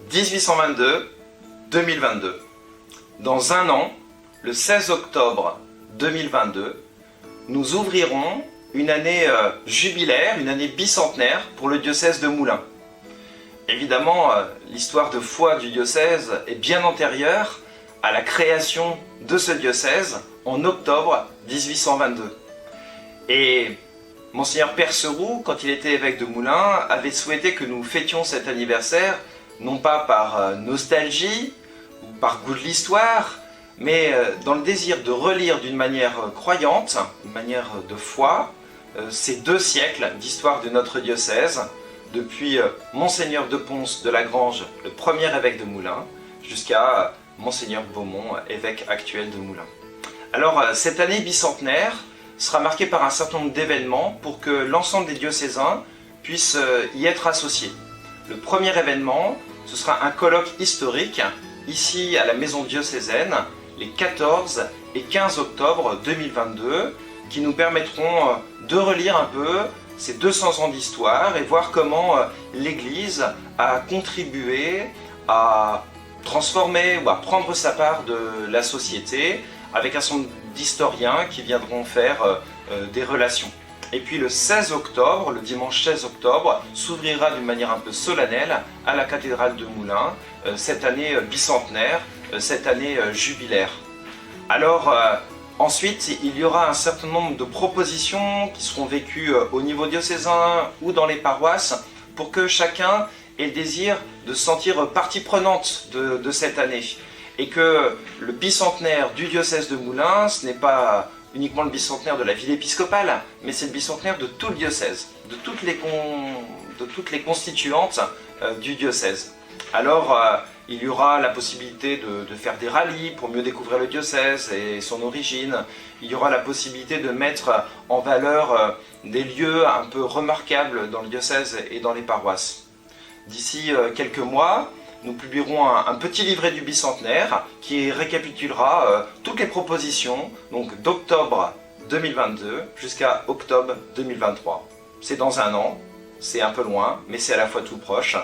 1822-2022. Dans un an, le 16 octobre 2022, nous ouvrirons une année jubilaire, une année bicentenaire pour le diocèse de Moulins. Évidemment, l'histoire de foi du diocèse est bien antérieure à la création de ce diocèse en octobre 1822. Et Monseigneur Perceroux, quand il était évêque de Moulins, avait souhaité que nous fêtions cet anniversaire, non pas par nostalgie ou par goût de l'histoire, mais dans le désir de relire d'une manière croyante, d'une manière de foi, ces 2 siècles d'histoire de notre diocèse, depuis Monseigneur de Pons de Lagrange, le premier évêque de Moulins, jusqu'à Monseigneur Beaumont, évêque actuel de Moulins. Alors cette année bicentenaire sera marquée par un certain nombre d'événements pour que l'ensemble des diocésains puissent y être associés. Le premier événement, ce sera un colloque historique, ici à la maison diocésaine, les 14 et 15 octobre 2022, qui nous permettront de relire un peu ces 200 ans d'histoire et voir comment l'Église a contribué à transformer ou à prendre sa part de la société avec un certain nombre d'historiens qui viendront faire des relations. Et puis le 16 octobre, le dimanche 16 octobre, s'ouvrira d'une manière un peu solennelle à la cathédrale de Moulins, cette année bicentenaire, cette année jubilaire. Alors ensuite, il y aura un certain nombre de propositions qui seront vécues au niveau diocésain ou dans les paroisses pour que chacun ait le désir de se sentir partie prenante de cette année. Et que le bicentenaire du diocèse de Moulins, ce n'est pas uniquement le bicentenaire de la ville épiscopale, mais c'est le bicentenaire de tout le diocèse, de toutes les constituantes du diocèse. Alors, il y aura la possibilité de faire des rallyes pour mieux découvrir le diocèse et son origine. Il y aura la possibilité de mettre en valeur des lieux un peu remarquables dans le diocèse et dans les paroisses. D'ici quelques mois, nous publierons un petit livret du bicentenaire qui récapitulera toutes les propositions d'octobre 2022 jusqu'à octobre 2023. C'est dans un an, c'est un peu loin, mais c'est à la fois tout proche.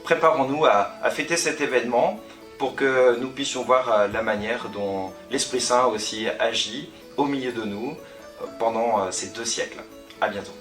Préparons-nous à fêter cet événement pour que nous puissions voir la manière dont l'Esprit Saint aussi agit au milieu de nous pendant ces 2 siècles. À bientôt.